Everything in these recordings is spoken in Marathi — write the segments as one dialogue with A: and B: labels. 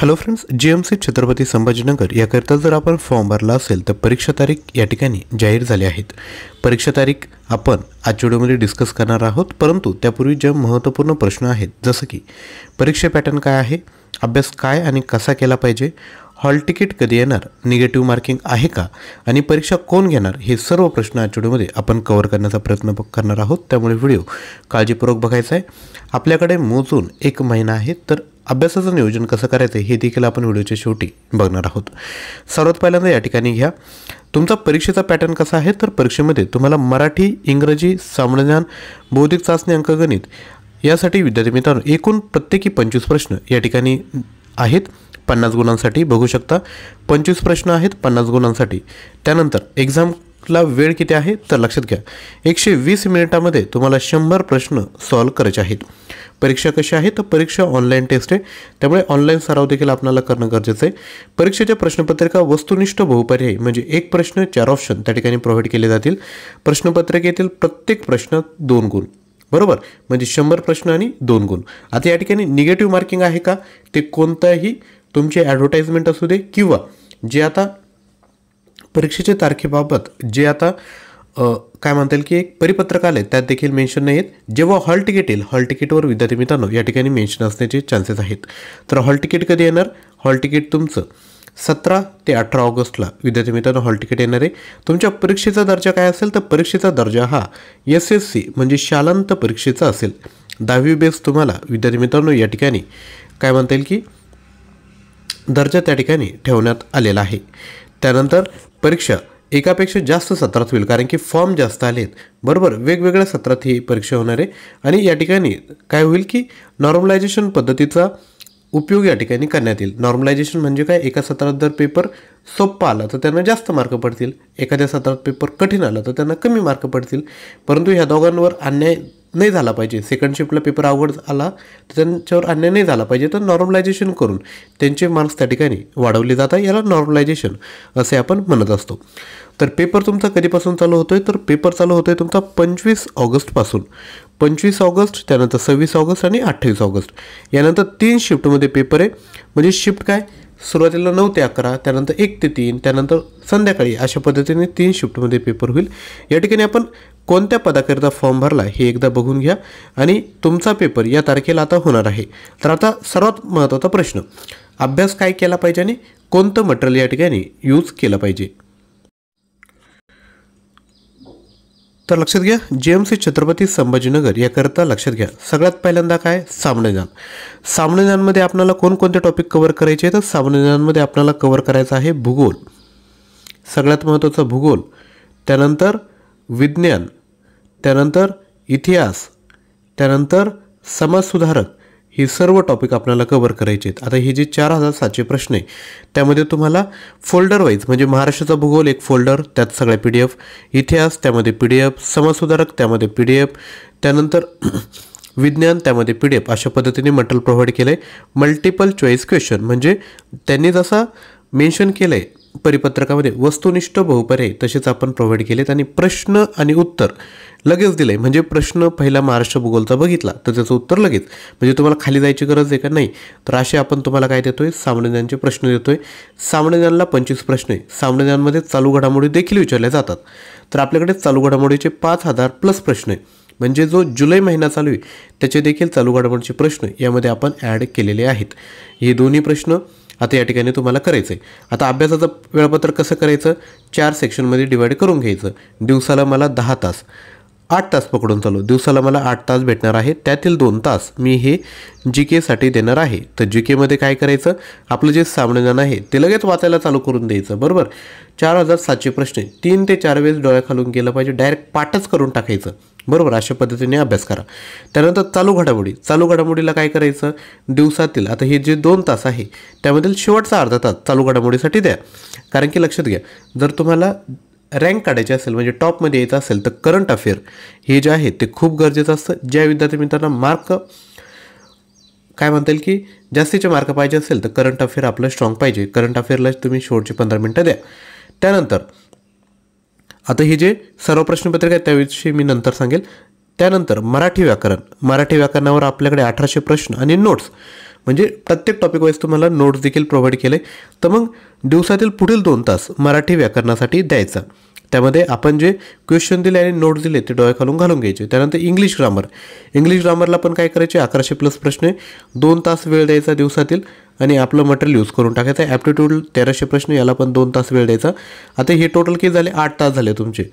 A: Hello friends, GMC Chhatrapati Sambhajinagar याकरिता जर आपण फॉर्म भरला असेल तर परीक्षा तारीख या ठिकाणी जाहीर झाली आहेत। परीक्षा तारीख आपण आजच्या व्हिडिओमध्ये डिस्कस करणार आहोत, परंतु त्यापूर्वी जे महत्त्वपूर्ण प्रश्न आहेत जसं की परीक्षा पॅटर्न काय आहे, अभ्यास काय आणि कसा केला पाहिजे, हॉल तिकीट कधी येणार, निगेटिव्ह मार्किंग आहे का आणि परीक्षा कोण घेणार, हे सर्व प्रश्न आजच्या व्हिडिओमध्ये आपण कव्हर करण्याचा प्रयत्न करणार आहोत। त्यामुळे व्हिडिओ काळजीपूर्वक बघायचा आहे। आपल्याकडे मोजून 1 महिना आहे, तर अभ्यासाचं नियोजन कसं करायचं हे देखील आपण व्हिडिओच्या शेवटी बघणार आहोत। सर्वात पहिल्यांदा या ठिकाणी घ्या तुमचा परीक्षेचा पॅटर्न कसा आहे, तर परीक्षेमध्ये तुम्हाला मराठी, इंग्रजी, सामान्यज्ञान, बौद्धिक चाचणी, अंकगणित यासाठी विद्यार्थी मित्रांनो एकूण प्रत्येकी 25 प्रश्न या ठिकाणी आहेत 50 गुणांसाठी। बघू शकता 25 प्रश्न आहेत 50 गुणांसाठी। त्यानंतर एक्झामला वेळ किती आहे, तर लक्षात घ्या 120 मिनिटांमध्ये तुम्हाला 100 प्रश्न सॉल्व्ह करायचे आहेत। परीक्षा कशी आहे, तर परीक्षा ऑनलाईन टेस्ट आहे, त्यामुळे ऑनलाईन सराव देखील आपल्याला करणं गरजेचं आहे। परीक्षेच्या प्रश्नपत्रिका वस्तुनिष्ठ बहुपर्यायी म्हणजे 1 प्रश्न 4 ऑप्शन त्या ठिकाणी प्रोव्हाइड केले जातील। प्रश्नपत्रिकेतील प्रत्येक प्रश्न 2 गुण, बरोबर, म्हणजे 100 प्रश्न आणि 2 गुण। आता या ठिकाणी निगेटिव्ह मार्किंग आहे का, ते कोणताही तुमचे ॲडव्हर्टाइजमेंट असू दे किंवा जे आता परीक्षेच्या तारखेबाबत जे आता काय म्हणता येईल की एक परिपत्रक आले त्यात देखील मेन्शन नाही आहेत। जेव्हा हॉल तिकीट येईल, हॉल तिकीटवर विद्यार्थी मित्रांनो या ठिकाणी मेन्शन असण्याचे चान्सेस आहेत। तर हॉल तिकीट कधी येणार, हॉल तिकीट तुमचं 17 ते 18 ऑगस्टला विद्यार्थी मित्रांनो हॉल तिकीट येणार आहे। तुमच्या परीक्षेचा दर्जा काय असेल, तर परीक्षेचा दर्जा हा SSC म्हणजे शालांत परीक्षेचा असेल। 10वी बेस तुम्हाला विद्यार्थी मित्रांनो या ठिकाणी काय म्हणता येईल की दर्जा त्या ठिकाणी ठेवण्यात आलेला आहे। त्यानंतर परीक्षा एकापेक्षा जास्त सत्रात होईल, कारण की फॉर्म जास्त आलेत, बरोबर, वेगवेगळ्या सत्रात ही परीक्षा होणार आहे। आणि या ठिकाणी काय होईल की नॉर्मलायझेशन पद्धतीचा उपयोग या ठिकाणी करण्यात येईल। नॉर्मलायझेशन म्हणजे काय, एका सत्रात जर पेपर सोपा आला तर त्यांना जास्त मार्क पडतील, एखाद्या सत्रात पेपर कठीण आला तर त्यांना कमी मार्क पडतील, परंतु ह्या दोघांवर अन्याय नाही झाला पाहिजे। सेकंड शिफ्टला पेपर अवघड आला तर त्यांच्यावर अन्याय नाही झाला पाहिजे, तर नॉर्मलायझेशन करून त्यांचे मार्क्स त्या ठिकाणी वाढवले जातात, याला नॉर्मलायझेशन असे आपण म्हणत असतो। तर पेपर तुमचा कधीपासून चालू होतोय, तर पेपर चालू होतोय तुमचा 25 ऑगस्टपासून। 25 ऑगस्ट, त्यानंतर 26 ऑगस्ट आणि 28 ऑगस्ट यानंतर 3 शिफ्टमध्ये पेपर आहे। म्हणजे शिफ्ट काय, सुरुवातीला 9 ते 11, त्यानंतर 1 ते 3, त्यानंतर संध्याकाळी, अशा पद्धतीने 3 शिफ्टमध्ये पेपर होईल। या ठिकाणी आपण कोणत्या पदाकरिता फॉर्म भरला हे एकदा बघून घ्या आणि तुमचा पेपर या तारखेला आता होणार आहे। तर आता सर्वात महत्त्वाचा प्रश्न, अभ्यास काय केला पाहिजे आणि कोणतं मटेरियल या ठिकाणी यूज केलं पाहिजे। तर लक्षात घ्या GMC छत्रपती संभाजीनगर याकरता लक्षात घ्या सगळ्यात पहिल्यांदा काय, सामान्यज्ञान। सामान्यज्ञानमध्ये आपल्याला कोणकोणते टॉपिक कव्हर करायचे आहेत, तर सामान्यज्ञानमध्ये आपल्याला कव्हर करायचं आहे भूगोल, सगळ्यात महत्त्वाचा भूगोल, त्यानंतर विज्ञान, त्यानंतर इतिहास, त्यानंतर समाजसुधारक, ही सर्व टॉपिक आपल्याला कव्हर करायचे आहेत। आता हे जे 4700 प्रश्न आहे त्यामध्ये तुम्हाला फोल्डर वाईज म्हणजे महाराष्ट्राचा भूगोल एक फोल्डर, त्यात सगळ्या PDF, इतिहास त्यामध्ये PDF, समाजसुधारक त्यामध्ये PDF, त्यानंतर विज्ञान त्यामध्ये PDF, अशा पद्धतीने मटेरियल प्रोव्हाइड केलं आहे। मल्टिपल चॉईस क्वेश्चन म्हणजे त्यांनी जसा मेन्शन केलं आहे परिपत्रकामध्ये वस्तुनिष्ठ बहुपर्यायी तसेच आपण प्रोव्हाइड केलेत आणि प्रश्न आणि उत्तर लगेच दिले। म्हणजे प्रश्न पहिला महाराष्ट्र भूगोलचा बघितला तर त्याचं उत्तर लगेच, म्हणजे तुम्हाला खाली जायची गरज आहे का, नाही। तर असे आपण तुम्हाला काय देतोय, सामान्यज्ञानचे प्रश्न देतोय। सामान्यज्ञानला 25 प्रश्न आहे। सामान्यज्ञानमध्ये चालू घडामोडी देखील विचारल्या जातात, तर आपल्याकडे चालू घडामोडीचे 5000+ प्रश्न आहे, म्हणजे जो जुलै महिना चालू आहे त्याचे देखील चालू घडामोडीचे प्रश्न यामध्ये आपण ॲड केलेले आहेत। हे दोन्ही प्रश्न आता या ठिकाणी तुम्हाला करायचं आहे। आता अभ्यासाचं वेळापत्रक कसं करायचं, 4 सेक्शनमध्ये डिवाइड करून घ्यायचं। दिवसाला मला 10 तास, 8 तास पकडून चालू, दिवसाला मला 8 तास भेटणार आहे, त्यातील 2 तास मी हे GK साठी देणार आहे। तर GK मध्ये काय करायचं, आपलं जे सामान्यज्ञान आहे ते लगेच वाचायला चालू करून द्यायचं, बरोबर। 4700 प्रश्न 3 ते 4 वेळेस डोळ्याखालून गेलं पाहिजे, डायरेक्ट पाठच करून टाकायचं, बरोबर, अशा पद्धतीने अभ्यास करा। त्यानंतर चालू घडामोडी, चालू घडामोडीला काय करायचं, दिवसातील आता हे जे 2 तास आहे त्यामधील शेवटचा अर्धा तास चालू घडामोडीसाठी द्या। कारण की लक्षात घ्या जर तुम्हाला रँक काढायची असेल म्हणजे टॉपमध्ये यायचं असेल तर करंट अफेअर हे जे आहे ते खूप गरजेचं असतं। ज्या विद्यार्थी मित्रांना मार्क काय म्हणता येईल की जास्तीचे मार्क पाहिजे असेल तर करंट अफेअर आपलं स्ट्रॉंग पाहिजे, करंट अफेअरला तुम्ही शेवटचे 15 मिनिटं द्या। त्यानंतर आता हे जे सर्व प्रश्नपत्रिका आहेत त्याविषयी मी नंतर सांगेल। त्यानंतर मराठी व्याकरण, मराठी व्याकरणावर आपल्याकडे 1800 प्रश्न आणि नोट्स, म्हणजे प्रत्येक टॉपिक वाईज तुम्हाला नोट्स देखील प्रोव्हाइड केले. तर मग दिवसातील पुढील 2 तास मराठी व्याकरणासाठी द्यायचा. त्यामध्ये आपण जे क्वेश्चन दिले आणि नोट्स दिले ते डोळे खालून घालून घ्यायचे. त्यानंतर इंग्लिश ग्रामरला पण काय करायचे, 1100+ प्रश्न, 2 तास वेळ द्यायचा दिवसातील आणि आपलं मटेरियल यूज करून टाकायचं. ॲप्टिट्यूड 1300 प्रश्न, याला पण 2 तास वेळ द्यायचा. आता हे टोटल किती झाले, 8 तास झाले तुमचे.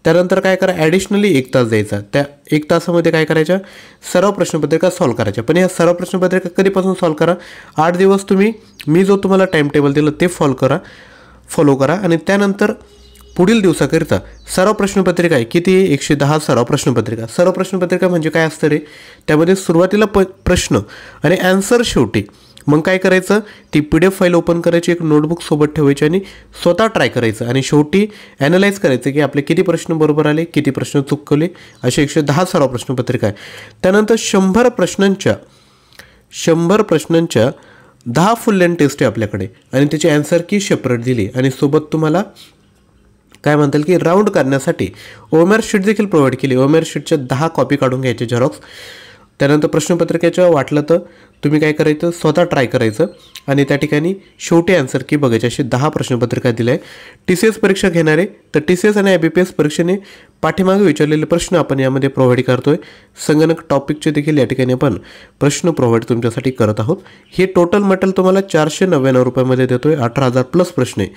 A: त्यानंतर काय करा, ॲडिशनली 1 तास द्यायचा. त्या 1 तासामध्ये काय करायच्या, सराव प्रश्नपत्रिका सॉल्व करायच्या. पण ह्या सराव प्रश्नपत्रिका कधीपासून सॉल्व करा, 8 दिवस तुम्ही मी जो तुम्हाला टाईम टेबल दिलं ते फॉलो करा आणि त्यानंतर पुढील दिवसाकरिता सराव प्रश्नपत्रिका आहे किती, 110 सराव प्रश्नपत्रिका. सराव प्रश्नपत्रिका म्हणजे काय असतं रे, त्यामध्ये सुरुवातीला प्रश्न आणि ॲन्सर शेवटी. मग काय करायचं, ती PDF फाईल ओपन करायची, एक नोटबुक सोबत ठेवायची आणि स्वतः ट्राय करायचं आणि शेवटी ॲनालाइज करायचं की आपले किती प्रश्न बरोबर आले, किती प्रश्न चुकवले. असे 110 सराव प्रश्नपत्रिका आहे. त्यानंतर 100 प्रश्नांच्या 10 फुल लेंथ टेस्ट आहे आपल्याकडे आणि त्याची ॲन्सर की सेपरेट दिली आणि सोबत तुम्हाला काय म्हणता येईल की राऊंड करण्यासाठी ओएमआर शीट देखील प्रोव्हाइड केली. ओएमआर शीटच्या 10 कॉपी काढून घ्यायचे झेरॉक्स. त्यानंतर प्रश्नपत्रिकेच्या वाटलं तर तुम्ही काय करायचं, स्वतः ट्राय करायचं आणि त्या ठिकाणी शेवटी ॲन्सर की बघायची. अशी 10 प्रश्नपत्रिका दिल्या आहे. TCS परीक्षा घेणारे तर TCS आणि IBPS परीक्षेने पाठीमागे विचारलेले प्रश्न आपण यामध्ये प्रोव्हाइड करतोय. संगणक टॉपिकचे देखील या ठिकाणी आपण प्रश्न प्रोव्हाइड तुमच्यासाठी करत आहोत. हे टोटल मटेरियल तुम्हाला 499 रुपयामध्ये देतोय. 18,000+ प्रश्न आहे.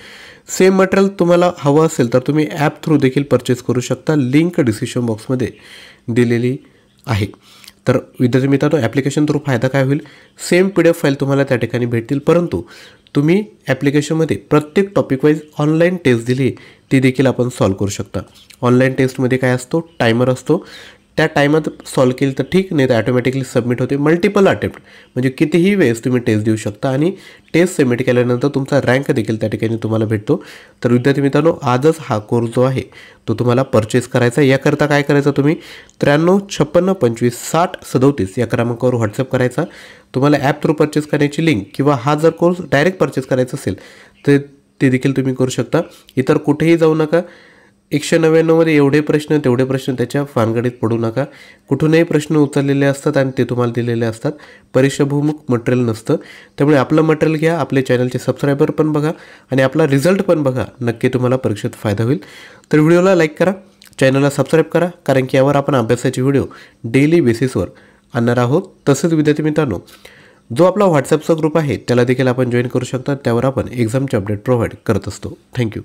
A: सेम मटेरियल तुम्हाला हवं असेल तर तुम्ही ॲप थ्रू देखील परचेस करू शकता. लिंक डिस्क्रिप्शन बॉक्समध्ये दिलेली आहे. तर विद्यार्थी मित्रांनो, ॲप्लिकेशन थ्रू फायदा काय होईल, सेम PDF फाईल तुम्हाला त्या ठिकाणी भेटतील, परंतु तुम्ही ॲप्लिकेशनमध्ये प्रत्येक टॉपिक वाईज ऑनलाईन टेस्ट दिली ती देखील आपण सॉल्व करू शकता. ऑनलाईन टेस्टमध्ये काय असतो, टायमर असतो. त्या टायमात सॉल्व केलं तर ठीक, नाही तर ॲटोमॅटिकली सबमिट होते. मल्टिपल अटेम्प्ट म्हणजे कितीही वेळेस तुम्ही टेस्ट देऊ शकता आणि टेस्ट सबमिट केल्यानंतर तुमचा रँक देखील त्या ठिकाणी तुम्हाला भेटतो. तर विद्यार्थी मित्रांनो, आजच हा कोर्स जो आहे तो तुम्हाला परचेस करायचा. याकरता काय करायचं, तुम्ही 93 56 25 60 37 या क्रमांकावर व्हॉट्सअप करायचा. तुम्हाला ॲप थ्रू परचेस करण्याची लिंक किंवा हा जर कोर्स डायरेक्ट परचेस करायचा असेल तर ते देखील तुम्ही करू शकता. इतर कुठेही जाऊ नका. 199मध्ये एवढे प्रश्न तेवढे प्रश्न त्याच्या भानगडीत पडू नका. कुठूनही प्रश्न उचललेले असतात आणि ते तुम्हाला दिलेले असतात. परीक्षाभिमुख मटेरियल नसतं. त्यामुळे आपलं मटेरियल घ्या, आपले चॅनलचे सबस्क्रायबर पण बघा आणि आपला रिझल्ट पण बघा. नक्की तुम्हाला परीक्षेत फायदा होईल. तर व्हिडिओला लाईक करा, चॅनलला सबस्क्राईब करा, कारण की यावर आपण अभ्यासाचे व्हिडिओ डेली बेसिसवर आणणार आहोत. तसेच विद्यार्थी मित्रांनो, जो आपला व्हॉट्सअपचा ग्रुप आहे त्याला देखील आपण जॉईन करू शकता. त्यावर आपण एक्झामचे अपडेट प्रोव्हाइड करत असतो. थँक्यू.